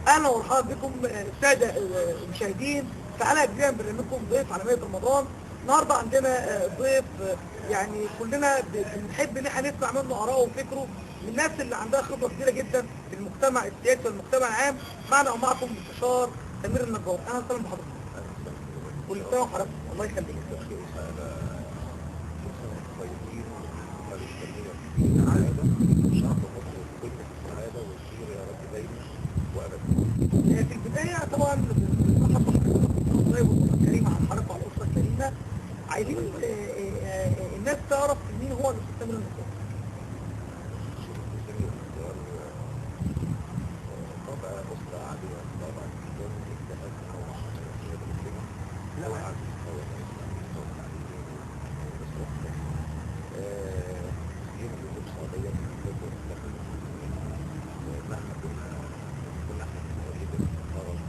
اهلا ومرحبا بكم الساده المشاهدين في حلقه جديده من برنامجكم ضيف على مائده رمضان. النهارده عندنا ضيف يعني كلنا بنحب ان احنا نسمع منه اراءه وفكره من الناس اللي عندها خبره كبيره جدا في المجتمع السياسي والمجتمع العام. معنا ومعكم المستشار سمير النجار. اهلا وسهلا بحضرتك. كل سنه وحضرتك الله يخليك. في البداية طبعا بنرحب بحضرتك طيب والكريمة على الحركة وعلى الأسرة الكريمة. عايزين الناس تعرف مين هو الأستاذ سمير النجار. طبعا أسرة عادية طبعا جدا اجتهاد نوع لو على مستوى مستوى التعليمي ومستوى يوم الاقتصادية لكن مهما كنا احنا قريب من الطرف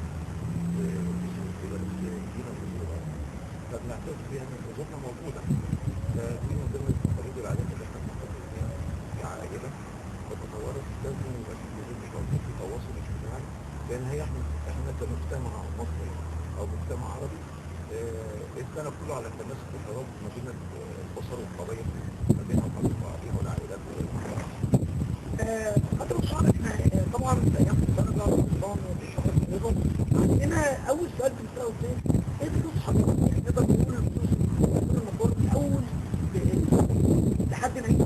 دينا النظام فبنعترف بها ان نظامنا موجودة. فدي من ضمن التقاليد العادية اللي احنا بنعترف بها كعائلة وتطورت لازم يبقى في تواصل اجتماعي، لان هي احنا كمجتمع مصري او مجتمع عربي السنه كله على تماسك الترابط ما بين الاسر والقبائل ما بين بعضها والعائلات والمجتمع. فترة الشهر احنا طبعا ايام الدرجة رمضان والشهر الرياضة. عندنا أول سؤال بنسأله ازاي؟ ايه فلوس حضرتك؟ يعني نقدر نقول الفلوس النجار من أول لحد العيد.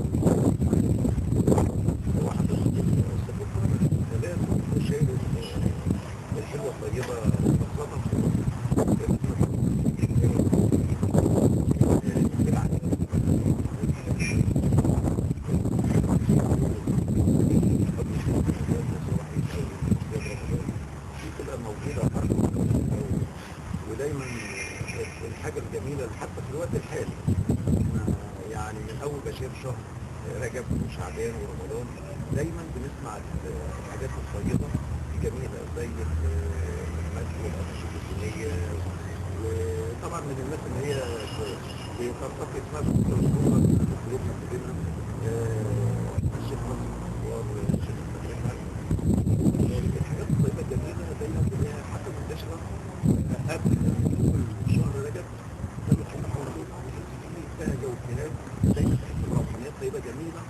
هو حضرتك استفدت من الكلام والشيء الحلوه الطيبه خاصه في ودايما الحاجه الجميله حتى في الوقت الحالي يعني من اول بشير شهر رجب وشعبان ورمضان دايما بنسمع الحاجات الطيبه الجميله زي المجد والانشطه الدينيه، وطبعا من الناس اللي هي بترتقي اسمها بالصوره في قلوبنا كلنا الشيخ ناصر الدوار والشيخ فتحي الحاجات الطيبه الجميله دايما بنلاقيها حتى منتشره قبل شهر رجب. بهجه وابتهاج دايما تحس بروحانيات طيبه جميله.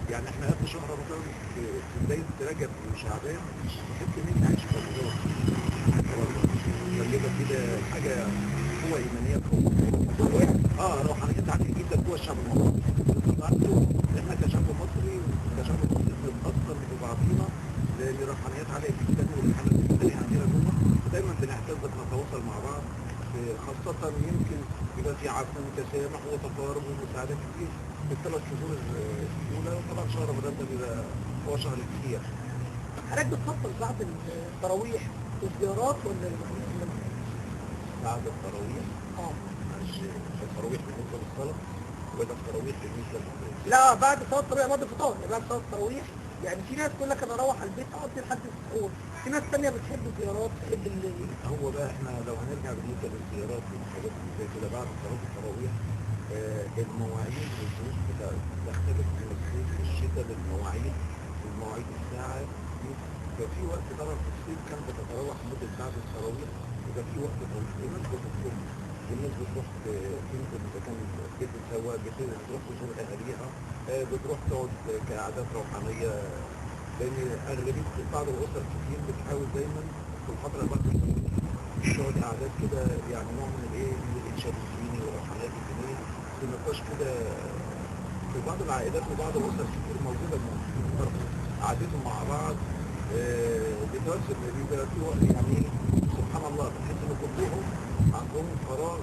يعني احنا قبل شهر رمضان في بدايه رجب وشعبان تحس ان انت عايش في رمضان طيبه كده، حاجه قوه ايمانيه روحانيات عاليه جدا جوه الشعب المصري. احنا كشعب مصري بنتاثر ببعضينا لان روحانيات عاليه جدا والحاله الانسانيه عندنا جوه ودايما بنعتز بنتواصل مع بعض، خاصة يمكن يبقى في عفو وتسامح وتقارب ومساعدة كتير في الثلاث شهور الأولى. وطبعا شهر رمضان ده بيبقى هو شهر كتير. حضرتك بتفضل بعد التراويح والزيارات ولا بعد التراويح؟ مش التراويح بالنسبة للصلاة ولا التراويح بالنسبة لا بعد صلاة التراويح بعد الفطار، يعني بعد صلاة التراويح. يعني في ناس تقول لك انا اروح على البيت اقضي لحد السحور، في ناس ثانيه بتحب الزيارات بتحب هو بقى احنا لو هنرجع بالنسبه للزيارات والحاجات اللي زي كده بعد صلاه التراويح المواعيد والظروف بتختلف من الصيف والشتاء للمواعيد والمواعيد الساعه. ففي وقت طبعا في الصيف كان بتتراوح مده بعد التراويح، وكان في وقت طويل الناس بتخرج والناس بتروح تنزل اذا كان بيت سواء بتروح تزور اهاليها، بتروح تقعد كقعدات روحانيه، لان اغلبيه بعض الاسر كتير بتحاول دايما في الفتره اللي بعد تقعد قعدات كده، يعني نوع من الايه من الانشاد الديني والروحانيات الدينيه في نقاش كده. في بعض العائلات وبعض الاسر كتير موجوده قعدتهم مع بعض بتوسع بيبقى في وقت يعني سبحان الله تحس ان كلهم عندهم فراغ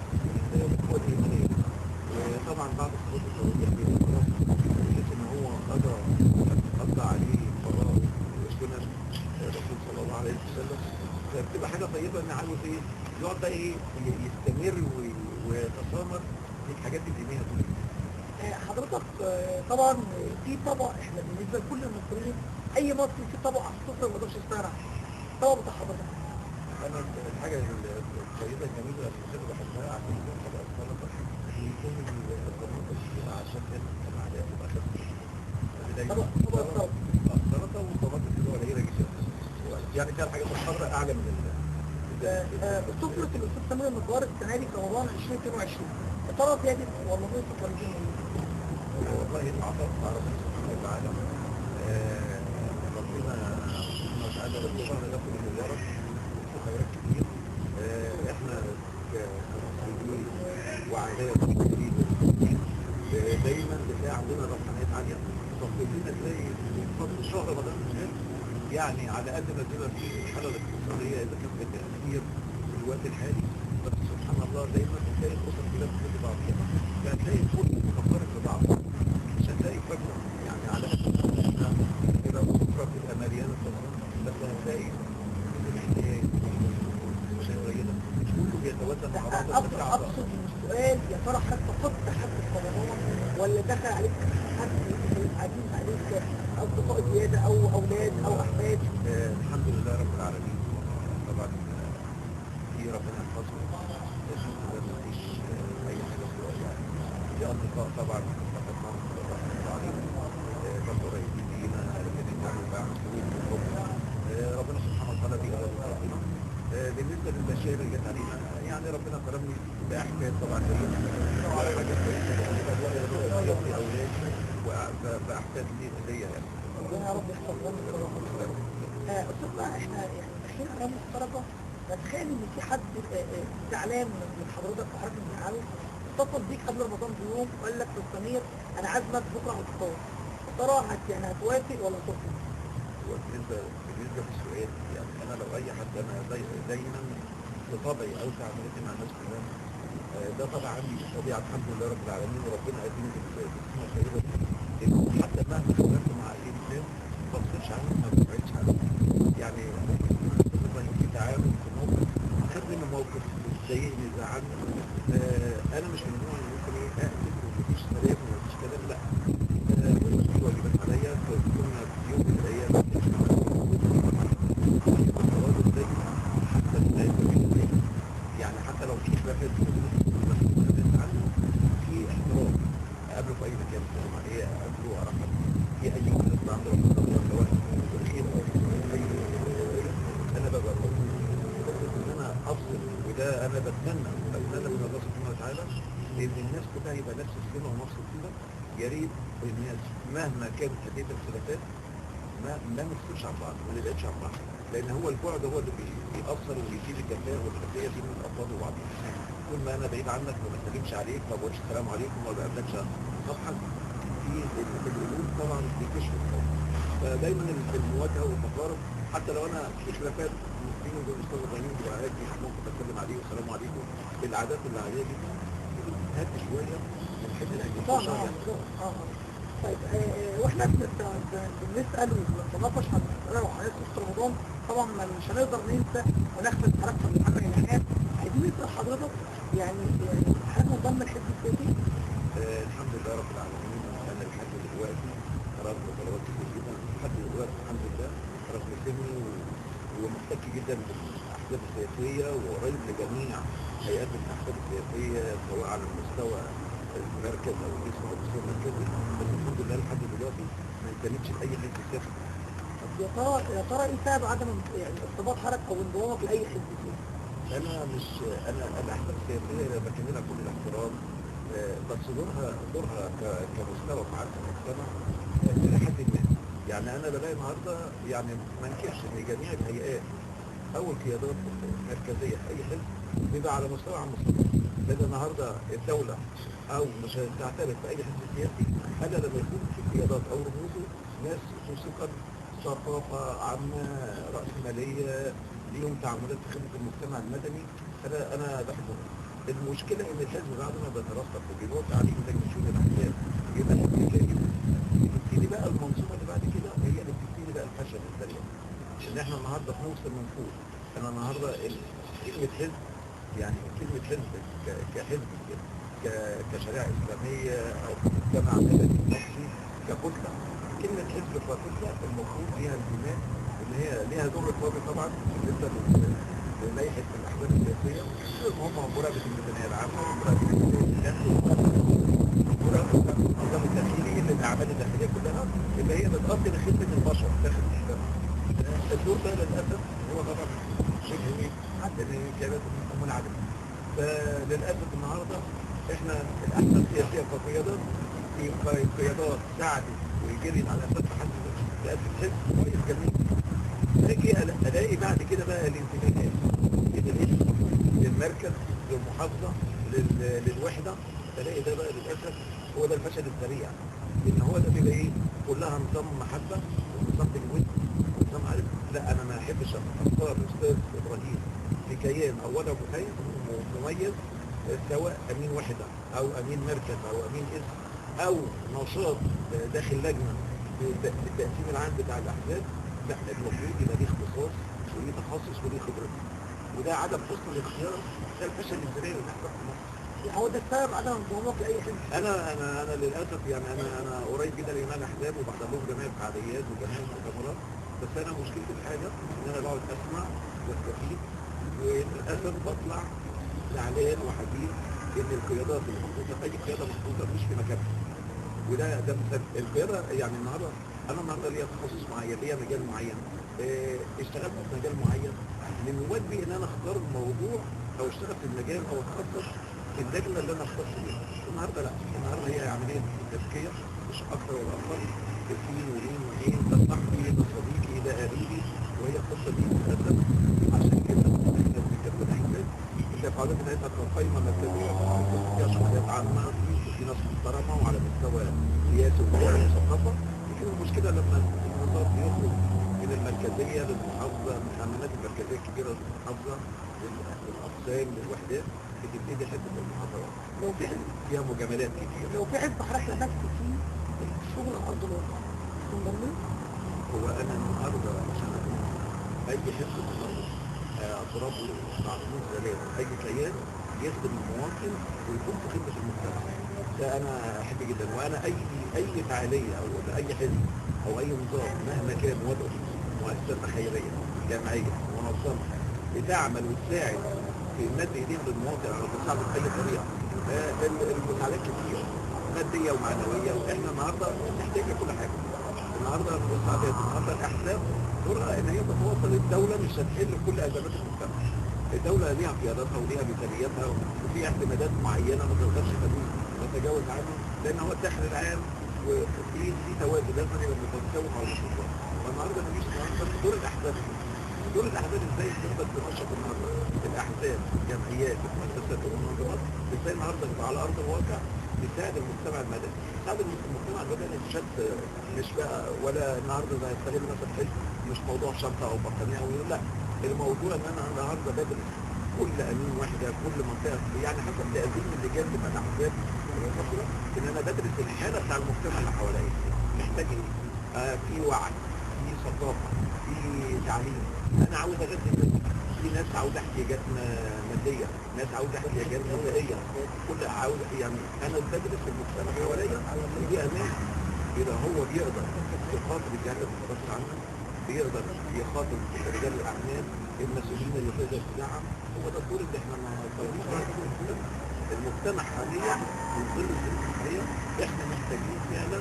من القوه الايمانيه. وطبعا بعد صلاه التراويح بيبقى خلاص تحس ان هو قضى عليه فراغ وسنن الرسول صلى الله عليه وسلم. فبتبقى حاجه طيبه ان عاوز ايه يقعد بقى ايه يستمر ويتسامر في الحاجات الدينيه دي. حضرتك طبعا في طبق احنا بالنسبه لكل المصريين اي مصري في طبق على السفره ما يقدرش يستغنى عنه. الطبق بتاع حضرتك. انا الحاجه الطيبه الجميله اللي بحبها عشان طبق السلطه يكون الطماطم عشان طبعا تبقى خفيفه. طبق السلطه السلطه والطماطم بتبقى قليله جدا يعني فيها الحاجات الخضراء اعلى من سفرة الأستاذ سمير النجار السنة دي في رمضان 2022 يا ترى زادت ولا نقصت ولا ايه؟ والله العطاء مع ربنا سبحانه وتعالى. ربنا سبحانه وتعالى الشهر ده كله مبارك وفيه خيرات كتير. احنا كمصريين وعائلات كتير دايما بتلاقي عندنا روحانيات عاليه. فبتبتدي تلاقي في فضل شهر رمضان بالذات يعني على قد ما بتبقى فيه الحاله الاقتصاديه اذا كانت بتاثير في الوقت الحالي، بس سبحان الله دايما بتلاقي الاسر كلها بتحب بعضيها، فهتلاقي الكل مفكرك ببعض، مش هتلاقي فجوه يعني على قد ما احنا كده الاسره بتبقى مليانه طبعا، بس هتلاقي الاحتياج مش قليله، مش كله بيتوازن مع بعض. اقصد من السؤال يا ترى حد فقدت حد في رمضان ولا دخل عليك حد عزيز عليك اصدقاء زياده او اولاد او احفاد؟ الحمد لله رب العالمين. طبعا في ربنا يحفظهم، الحمد لله ما فيش اي حاجه سوء يعني. في اصدقاء طبعا فقط معهم رحمه الله عليهم، كانوا قريبين لينا لكن كانوا باعوا سلوك بالحب. ربنا سبحانه وتعالى بيقدر ربنا. بالنسبه للبشائر اللي جت علينا يعني ربنا كرمني باحفاد طبعا ليا، حاجه كويسه يعني بيربي اولاد باحفاد ليا يعني. ربنا يا رب يحفظهم استاذنا احنا يعني داخلين على مشتركه، بتخيل ان في حد زعلان من حضرتك وحضرتك من عاوز اتصل بيك قبل رمضان بيوم وقال لك استاذ سمير انا عازمك بكره على الفطار، يا ترى يعني هتوافق ولا ترفض؟ بالنسبه للسؤال يعني انا لو اي حد انا دايما بطبعي او تعاملاتي مع الناس كلها ده طبعا عندي طبيعه الحمد لله رب العالمين، وربنا قدمني بالسنه الخيره دي انه حتى مهما اختلفت مع اي انسان ما بصيرش عنه ما ببعدش عنه. يعني ممكن يكون في تعامل في موقف خد منه موقف ضايقني زعلني، انا مش من النوع اللي ممكن اقتل ومفيش سلام ومفيش كلام، لا. في واجبات عليا كنا في يوم من الايام حتى يعني حتى لو في خلافات عنه في احترام اقابله في اي مكان السلام عليه اقابله ارحب في اي مناسبه عنده سواء بالخير او اي انا ببقى ان انا افصل، وده انا بتمنى من الله سبحانه وتعالى ان الناس كلها يبقى نفس السنه ونفس الطيبه. يا ريت الناس مهما كانت هذه الخلافات ما نفصلش عن بعض وما نبعدش عن بعض، لان هو البعد هو اللي بيأثر وبيزيد الجفاء والخلفيه دي من الافراد وبعضهم. طول ما انا بعيد عنك ما بسلمش عليك ما بقولش السلام عليكم ما بقابلكش صفحك في القلوب طبعا بيكشف الحب. فدايما المواجهه والتقارب حتى لو انا في خلافات بيني وبين الاستاذ ابراهيم بيبقى عادي ممكن اتكلم عليه والسلام عليكم بالعادات اللي عليها دي هات شويه من حته الانتشار. طيب واحنا بنسال ونتناقش عن المساله وحضرتك في رمضان طبعا مش هنقدر ننسى ونغفل حركه محمد الحياه. عايزين نسال حضرتك يعني حضرتك منضم الحزب السياسي؟ الحمد لله رب العالمين. انا لحد دلوقتي رغم طلبات كتير جدا لحد دلوقتي الحمد لله رغم سني ومحتك جدا بالاحزاب السياسيه وقريب لجميع هيئات الاحزاب السياسيه سواء على المستوى المركز او الاسم او المستوى المركزي، بس الحمد لله لحد دلوقتي ما انتميتش لاي حزب سياسي. طب يا ترى ايه سبب عدم يعني ارتباط حضرتك او انضمامك لاي حزب سياسي؟ انا الاحزاب السياسيه بكملها كل الاحترام، بس دورها كمستوى فعال في المجتمع الى حد ما. يعني انا بلاقي النهارده يعني ما انكرش ان جميع الهيئات او القيادات المركزيه في اي حزب بيبقى على مستوى عن مستوى، لان النهارده الدوله او مش هتعترف في اي حزب سياسي الا لما يكون في قيادات او رموزه ناس ثقافه ثقافه عامه راسماليه ليهم تعاملات في خدمه المجتمع المدني. انا بحبهم. المشكله ان الحزب بعد ما بيترسخ وبيموت عليه لجنه شؤون الاحزاب يبقى الحزب جاهز، بتبتدي بقى المنظومه اللي بعد كده هي اللي بتبتدي بقى الفشل السريع. ان احنا النهارده في موسم من فوق. انا النهارده كلمه حزب يعني كلمه حزب كحزب كشريعه اسلاميه او كمجتمع مدني مصري ككتله، كلمه حزب ككتله المفروض ليها انتماء ان هي ليها دور رقابي طبعا بالنسبه للائحه الاحزاب السياسيه، هم مراقبه الميزانيه العامه ومراقبه النظام الداخلي للاعمال الداخليه كلها اللي هي بتقضي لخدمه البشر داخل المجتمع. الدور ده للاسف هو طبعا شبه كانت منعدمه. فللاسف النهارده احنا الاحزاب السياسيه كقيادات في قيادات ساعدت وجريت على اساس تحدد تاسس حزب كويس جميل. اجي الاقي بعد كده بقى الانتماءات للاسم، للمركز، للمحافظه، للوحده، الاقي ده بقى للاسف هو ده الفشل الذريع. لان هو ده بيبقى ايه؟ كلها نظام محبه ونظام بالود ونظام عارف. لا انا ما احبش اختار استاذ ابراهيم في كيان اولا مميز، سواء امين وحده او امين مركز او امين اسم او نشاط داخل لجنه بالتقسيم العام بتاع الاحزاب. لا المفروض يبقى ليه اختصاص وليه تخصص وليه خبره. وده عدم حسن الاختيار ده الفشل الذريع اللي بيحصل في مصر. هو ده السبب عدم انضمامك لاي حزب؟ انا للاسف يعني انا قريب جدا لايمان الاحزاب وبحضر لهم جميع الفعاليات وجميع المؤتمرات. بس انا مشكلتي في حاجه ان انا بقعد اسمع واستفيد، وللاسف بطلع زعلان وحزين ان القيادات اللي محطوطه، اي قياده محطوطه مش في مكانها. وده مثال القياده. يعني النهارده انا النهارده ليا تخصص معين، ليا مجال معين، اشتغلت في مجال معين، من واجبي ان انا اختار الموضوع او اشتغل في المجال او اتخصص في اللجنه اللي انا اختص بيها. النهارده لا، النهارده هي عمليه تزكيه مش اكثر ولا اقل. مين ومين ومين، ده صاحبي، ده صديقي، ده قريبي، وهي القصه دي للاسف. عشان كده احنا بنكتب الاحزاب التفاعلات بتاعتها كقائمه مركزيه فيها شخصيات عامه، في ناس محترمه وعلى مستوى سياسي وثقافه. لكن المشكله لما النظام بيخرج من المركزيه للمحافظه، من الامانات المركزيه الكبيره للمحافظه، للاقسام، للوحدات، بتبتدي حته المحاضرات لو في حزب فيها مجاملات كتير. لو في حزب حضرتك لمست فيه شغل ارض الواقع تنضم؟ هو انا النهارده عشان اكون اي حزب النهارده اضربه معصوم سلام، اي كيان يخدم المواطن ويكون في خدمه المجتمع. ده انا احب جدا. وانا اي فعاليه او اي حزب او اي نظام مهما كان وضعه، مؤسسه خيريه، جمعيه، منظمه بتعمل وتساعد في مد ايديها للمواطن على تساعده باي طريقه. المساعدات كتير ماديه ومعنويه، واحنا النهارده نحتاج كل حاجه. النهارده المساعدات، النهارده الاحزاب دورها ان هي تتواصل. الدوله مش هتحل كل ازمات المجتمع. الدوله ليها قياداتها وليها ميزانيتها وفي اعتمادات معينه ما تقدرش تتجاوز عنها، لان هو الدخل العام وفي توازن لازم يبقى متساوي مع الاقتصاد. فالنهارده مفيش النهارده دور الاحزاب. دور الاحزاب ازاي تقدر تنشط النهارده الاحزاب، الجمعيات، المؤسسات والمنظمات، ازاي النهارده تبقى على ارض الواقع تساعد المجتمع المدني. تساعد المجتمع المدني بشكل مش بقى ولا النهارده زي استغل مثلا حزب مش موضوع شنطه او بطانيه او لا، الموضوع ان انا النهارده بدرس كل امين وحده، كل منطقه، يعني حسب تقديم اللجان بتاع الاحزاب المصريه، ان انا بدرس الحاله بتاع المجتمع اللي حواليا محتاج ايه. في وعي، في ثقافه، في تعليم. انا عاوز اغذي الناس. في ناس عاوزه احتياجات ماديه، ناس عاوزه احتياجات غذائيه، كل عاوز. يعني انا بدرس المجتمع حواليا دي امان. كده هو بيقدر يخاطب الجهات المتخصصه عنه، بيقدر يخاطب رجال الاعمال، المسؤولين اللي تقدر تدعم. هو ده الدور اللي احنا المجتمع حاليا في ظل الظروف الحاليه احنا محتاجين فعلا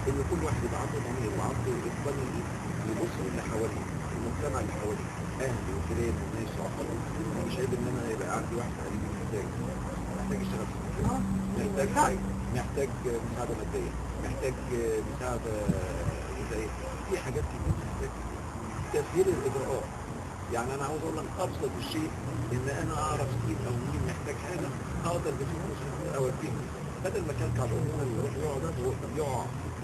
ان كل واحد يبقى عنده ضمير وعنده اتقان ليه، يبص للي حواليه، المجتمع اللي حواليه، اهلي وجيراني وناس صحابي. انا مش عيب ان انا يبقى عندي واحد قريب محتاج يشتغل في المجتمع، محتاج مساعده ماديه، محتاج مساعده غذائيه، في حاجات كتير محتاج تسهيل الاجراءات. يعني انا عاوز اقول لك ابسط الشيء ان انا اعرف مين او مين محتاج حاجه اقدر بفلوس اوديه، بدل ما كان الامور يروح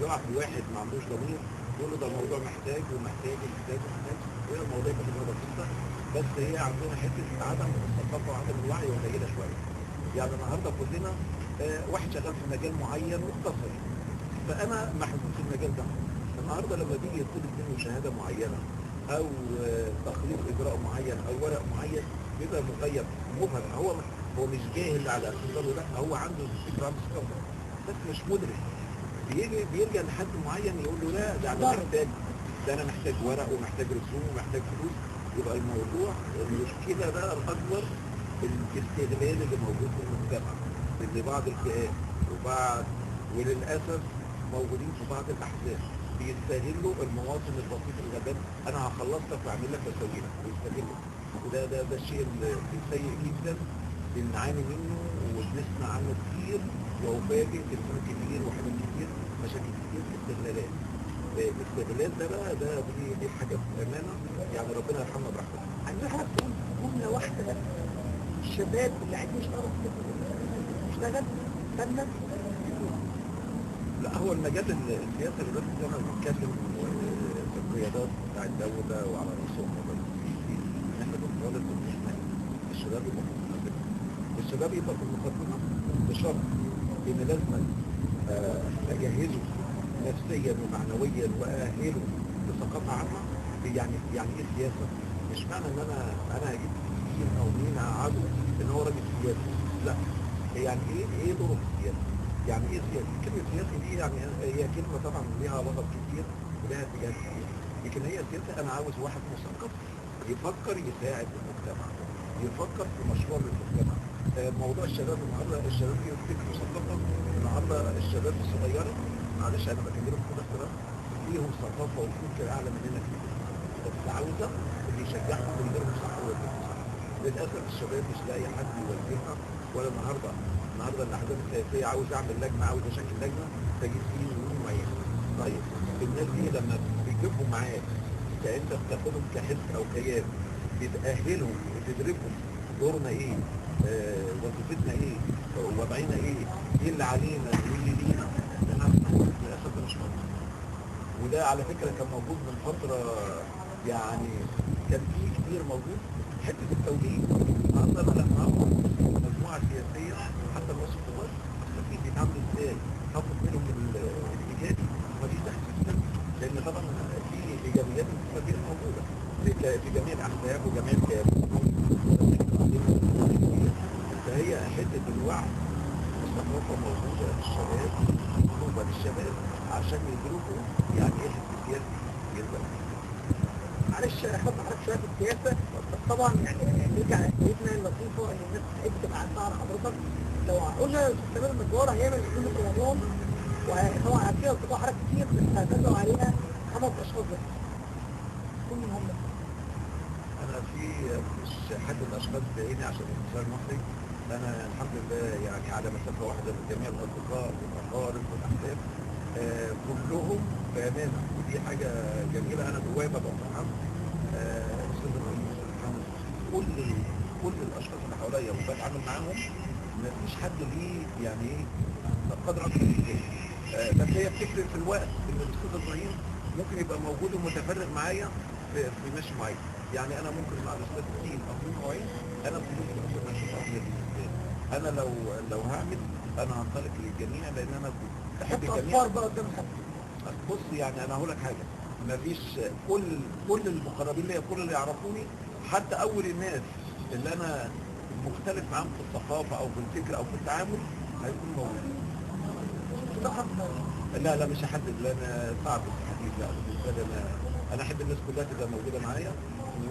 يقع في واحد ما عندوش ضمير يقول له ده الموضوع محتاج ومحتاج ومحتاج. هي الموضوع بتبقى بسيطه، بس هي عندنا حته عدم الثقافه وعدم الوعي قليله شويه. يعني النهارده كلنا واحد شغال في مجال معين مختصر، فانا محدود في المجال ده. النهارده لما بيجي يطلب منه شهاده معينه او تخليص اجراء معين او ورق معين بيبقى مغيب مبهم. هو مش جاهل على اختباره، لا هو عنده فكره، عنده ثقافه بس مش مدرك. بيرجع لحد معين يقول له لا ده انا محتاج، ده انا محتاج ورق ومحتاج رسوم ومحتاج فلوس. يبقى الموضوع المشكله بقى الاكبر الاستغلال اللي موجود في المجتمع، ان بعض الفئات وللاسف موجودين في بعض الاحزاب بيستغلوا المواطن البسيط الغلبان، انا هخلص لك واعمل لك واسوي لك، بيستغلوا. وده الشيء السيء جدا بنعاني منه وبنسمع عنه كتير، وأفاجئ تليفون كتير وحاجات كتير، مشاكل كتير، استغلالات. الاستغلال ده بقى دي حاجه بامانه يعني ربنا يرحمنا برحمته. عندنا حضرتك تقول جمله واحده بس، الشباب اللي عايزين يشتغلوا في يشتغل فنان. لا، هو المجال السياسي اللي زي ما بنتكلم في القيادات بتاع الدوله وعلى راسهم الرئيسي، ان احنا بنطالب ان احنا الشباب يبقى في المقدمه. الشباب يبقى في المقدمه بشرط ان لازم اجهزه نفسيا ومعنويا واهله لثقافه عامه. يعني ايه سياسه؟ مش معنى ان انا هجيب مين او مين اقعده ان هو راجل سياسي، لا. يعني ايه دوره في السياسه؟ يعني ايه سياسي؟ كلمه سياسي دي يعني هي كلمه طبعا ليها لغط كتير ولها اتجاهات كتير، لكن هي سياسه انا عاوز واحد مثقف يفكر يساعد المجتمع، يفكر في مشروع للمجتمع. موضوع الشباب النهارده، الشباب يفتكروا ثقافه النهارده، الشباب الصغيره معلش انا بكلمك كده اختلاف، ليهم ثقافه وفكر اعلى مننا كتير، بس عاوزه اللي يشجعهم ويديرهم صح ويوجههم صح. للاسف الشباب مش لاقي حد يوجهها، ولا النهارده الاحزاب السياسيه عاوز اعمل لجنه، عاوز اشكل لجنه تجيب فيه نجوم معين. طيب الناس دي لما بتجيبهم معاك كانت بتاخدهم كحزب او كيان، بتاهلهم وتدربهم دورنا ايه، وظيفتنا ايه، وضعنا ايه اللي علينا وايه اللي لينا. للاسف ده مش موجود. وده على فكره كان موجود من فتره، يعني كان فيه كتير موجود حته التوجيه. النهارده انا لما اخد مجموعه سياسيه حتى الناس الكبار استفيد بيتعاملوا ازاي، هاخد منهم الايجابي ومفيش تحت السلبي، لان طبعا في ايجابيات كتير موجوده في جميع الاحزاب وجميع الكيانات. فهي حته الوعي والثقافه موجوده للشباب، مطلوبه للشباب عشان يدركوا يعني ايه حزب سياسي جدا. معلش احط حضرتك شويه في السياسه، بس طبعا يعني نرجع لسيدنا اللطيفه اللي الناس بتحب تبقى عارفاها على حضرتك. لو قلنا استاذ المجوار هيعمل في رمضان، وطبعا فيها اصدقاء حضرتك كتير بس هتدعوا عليها 5 اشخاص بس، كل هم انا في مش حد من الاشخاص بعيني عشان الانسان المصري، انا الحمد لله يعني على مسافه واحده من جميع الاصدقاء والاقارب والاحباب، كلهم بامانه، ودي حاجه جميله انا جوايا ببقى فرحان. استاذ ابراهيم محمد، كل الاشخاص اللي حواليا وبتعامل معاهم ما فيش حد ليه يعني ايه قدر اكتر من التاني. بس هي بتفرق في الوقت ان الاستاذ ابراهيم ممكن يبقى موجود ومتفرغ معايا في ماشي معين. يعني انا ممكن مع الاستاذ كتير اكون مواعيد، انا في ممكن ماشي معين. انا لو هعمل انا هنطلق للجميع لان انا بحب الجميع. بقى قدام حد. بص يعني انا هقول لك حاجه، مفيش كل المقربين ليا، كل اللي يعرفوني، حتى اول الناس اللي انا مختلف معاهم في الثقافه او في الفكر او في التعامل هيكونوا موجودين. لا مش هحدد، لان صعب التحديد. لا بالنسبه لي انا احب الناس كلها تبقى موجوده معايا،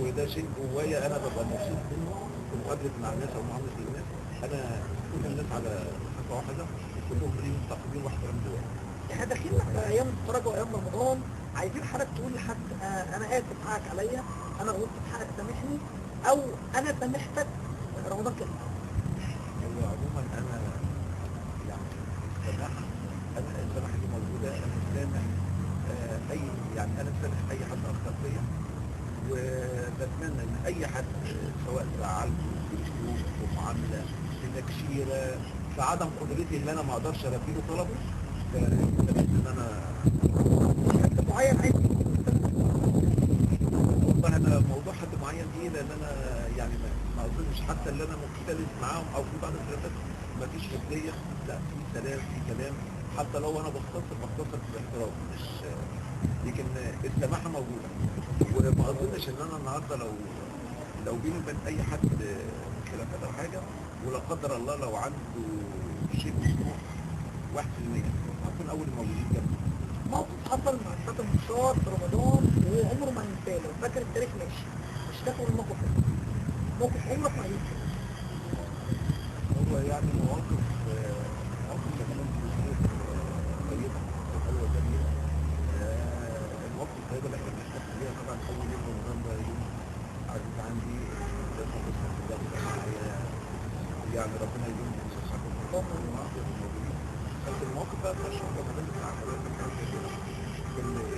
وده شيء جوايا انا ببقى مبسوط منه في مقابله مع الناس او معامله الناس. انا كل الناس على خطه واحده وكلهم ليهم تقدير واحترام جوايا. احنا داخلين في ايام الفرج وايام رمضان، عايزين حضرتك تقول لحد انا اسف حقك عليا، انا غلطت في حقك سامحني، او انا سامحتك، رمضان كريم. هو عموما انا يعني السماحه دي موجوده، انا سامح اي يعني انا سامح اي حد اخطا فيا، وبتمنى ان اي حد سواء زعلته في اسلوب في معامله في تكشيره في عدم قدرتي ان انا ما اقدرش البي له طلبه، فاتمنى ان انا حد معين عايز والله انا موضوع حد معين دي، لان انا يعني ما اظنش حتى اللي انا مختلف معاهم او في بعض الخلافات ما فيش جديه، لا في سلام في كلام، حتى لو انا بختصر باحترام، مش لكن السماحه موجوده. وما اظنش ان انا النهارده لو بيني وبين اي حد خلافات او حاجه، ولا قدر الله لو عنده شيء مسموح 1% هكون اول الموجودين جنبي. موقف حصل مع الفتى المشوار في رمضان وعمره ما هينساه، لو فاكر التاريخ ماشي، مش فاكر الموقف ده، موقف عمرك ما هينساه. هو يعني مواقف جميلة كتير طيبة وحلوة جميلة. أول يوم رمضان ده يوم عزيز عندي، لازم أصحى في الله معايا، يعني ربنا يدوم من صحته الموجودين. بس المواقف بقى بتاع شهر رمضان بتاع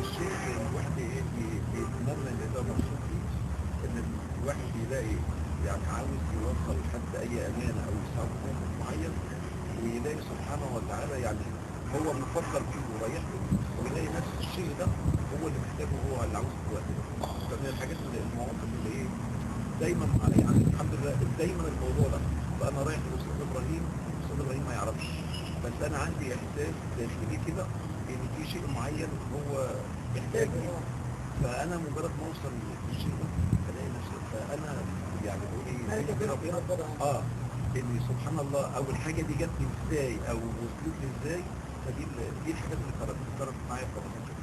الشيء اللي الواحد بيتمنى ان ده مبسوط فيه، ان الواحد بيلاقي يعني عاوز يوصل لحد اي امانه او يساعد في موقف معين، ويلاقي سبحانه وتعالى يعني هو مفكر فيه ورايح له، ويلاقي نفس الشيء ده هو اللي محتاجه، هو اللي عاوزه في الوقت ده. فمن الحاجات اللي المواقف اللي دايما يعني الحمد لله دايما الموضوع ده. فانا رايح لاستاذ ابراهيم، استاذ ابراهيم ما يعرفش، بس انا عندي احساس داخلي كده ان في شيء معين هو يحتاجني، فانا مجرد ما اوصل للشيء ده الاقي نفسي. فانا يعني بقول ايه بيني وبين ربنا ان سبحان الله، او الحاجه دي جت لي ازاي او وصلت لي ازاي. دي الحاجات اللي قررت معايا في رمضان كده.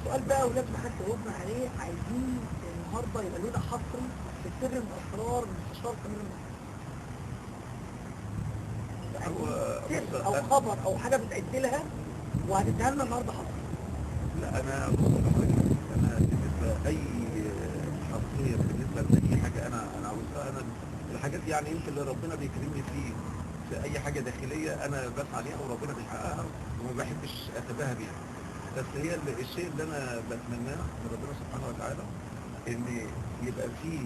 السؤال بقى ولازم حد يردنا عليه، عايزين النهارده يبقى لنا حصري في سر من اسرار انتشار تمرين هو سر او خبر او حاجه بتأجلها وهتديها لنا النهارده حصري. لا انا بالنسبه اي حصريه بالنسبه لاي حاجه انا عاوزها، انا الحاجات يعني يمكن اللي ربنا بيكرمني فيه في اي حاجه داخليه انا بسعى ليها وربنا بيحققها وما بحبش اتباهى بيها. بس هي الشيء اللي انا بتمناه من ربنا سبحانه وتعالى ان يبقى فيه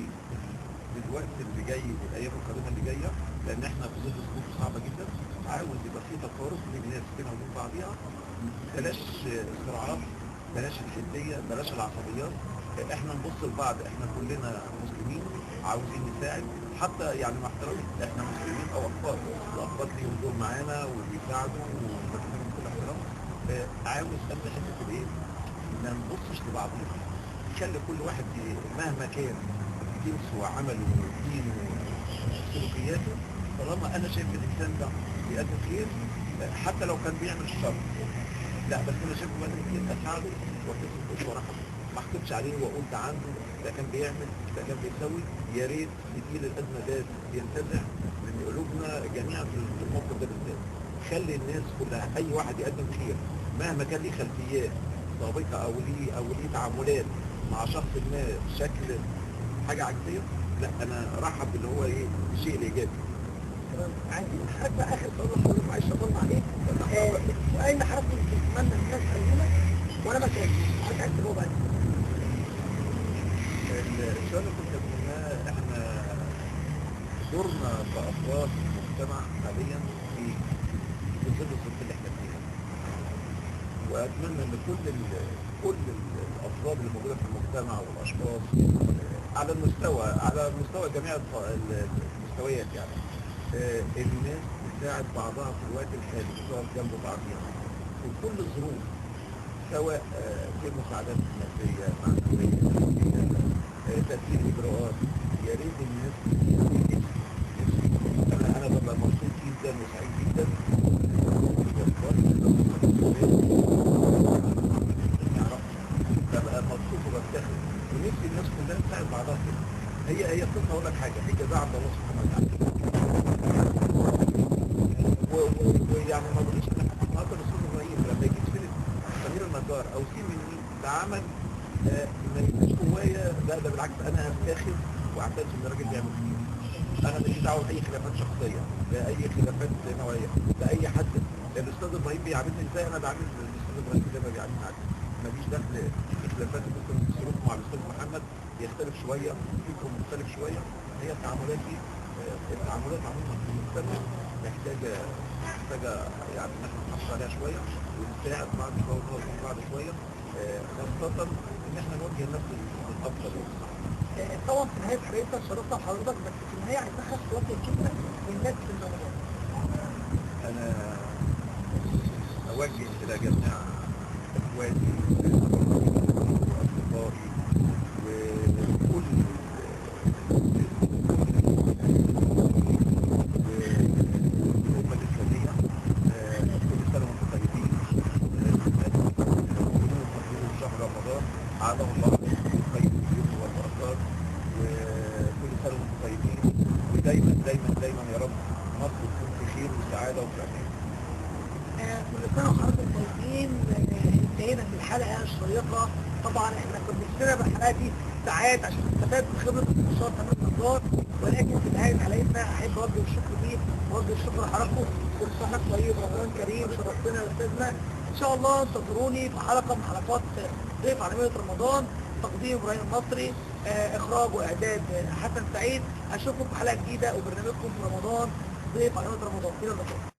في الوقت اللي جاي والايام القادمه اللي جايه، لان احنا في ظل ظروف صعبه جدا، عاوز يبقى فيه تقارب بين الناس بينها وبين بعضيها. بلاش الصراعات، بلاش الحديه، بلاش العصبيات. احنا نبص لبعض، احنا كلنا مسلمين عاوزين نساعد. حتى يعني مع احترامي احنا مسلمين او اقباط، الاقباط ليهم دور معانا وبيساعدوا وبنحترم كل احترام. عاوز ابدا حته الايه؟ ما نبصش لبعضنا، خلي كل واحد مهما كان جنسه وعمله ودينه وسلوكياته، طالما انا شايف الانسان ده بيقدم خير حتى لو كان بيعمل شر، لا بس انا شايفه بيقدم خير اساعده واتصل ورحمه، ما احكمش عليه واقول ده عنده، ده كان بيعمل، ده كان بيسوي. يا ريت تجيل الازمه ده ينتزع من قلوبنا جميعا في الموقف ده بالذات. خلي الناس كلها اي واحد يقدم خير مهما كان ليه خلفيات سابقه او ليه تعاملات مع شخص ما بشكل حاجه عكسيه، لا انا رحب باللي هو الشيء الايجابي. عايزين حضرتك بقى اخر سؤال لحضرتك، معلش اطلع عليك. السؤال اللي حضرتك كنت تتمنى الناس تسالونا وانا ما سالتش، حضرتك عايز تجاوب عليه. السؤال اللي كنت اتمناه، احنا دورنا كافراد مجتمع حاليا في ظل الظروف اللي احنا فيها، واتمنى ان كل الافراد اللي موجوده في المجتمع والاشخاص على مستوى جميع المستويات يعني الناس تساعد بعضها في الوقت الحالي، تقف جنب بعضها في كل الظروف، سواء في مساعدات ماديه معنويه تسهيل اجراءات. يا ريت الناس انا ببقى مبسوط جدا وسعيد جدا ببقى مبسوط وبفتخر، ونفسي الناس كلها تساعد بعضها كده. هي قصه اقول لك حاجه، هي جزاء عند الله سبحانه وتعالى. ويعني ما بقولش ان النهارده الاستاذ ابراهيم لما يجي يتفلت سمير النجار او سين من مين ده عمل ما يبقاش جوايا، لا ده بالعكس انا هفتخر واعتز ان الراجل بيعمل كتير. انا ماليش دعوه باي خلافات شخصيه، باي خلافات نوعيه، باي حد. الاستاذ ابراهيم بيعاملني ازاي انا بعامل الاستاذ ابراهيم زي ما بيعاملني عادي. ماليش دخل في خلافات، ممكن سلوك مع الاستاذ محمد يختلف شويه، فكره مختلف شويه. هي التعاملات دي التعاملات عموما في المجتمع محتاجه يعني ان احنا نحافظ عليها شويه ونساعد بعض شويه ونوجه بعض شويه، خاصه ان احنا نوجه الناس للافضل والصح. طبعا في نهايه حلقتنا شرفنا بحضرتك، بس في النهايه عايزين حضرتك توجه كلمه للناس في الموضوع. انا اوجه الى جميع اخواتي واصدقائي وكل الامه الاسلاميه، كل سنه وانتم طيبين. شهر رمضان اعاده الله عليكم خير اليوم والبركات، وكل سنه وانتم طيبين، ودايما دايما دايما يا رب مصر تكون في خير وسعاده وفي امان. كل سنه وحضرتك طيبين. انتهينا من الحلقه الشيقه طبعا احنا كنا بنستنى بالحلقه دي ساعات عشان نستفاد من خبره المستشار تامر نجار، ولكن في نهايه حلقتنا احب اوجه الشكر ليك واوجه الشكر لحضراتكم. كل سنه وحضرتك طيب، رمضان كريم، شرفتنا يا استاذنا. ان شاء الله انتظروني في حلقه من حلقات ضيف على مائة رمضان، تقديم ابراهيم النصري، اخراج واعداد حسن سعيد. اشوفكم في حلقه جديده وبرنامجكم في رمضان ضيف على مائة رمضان. الى اللقاء.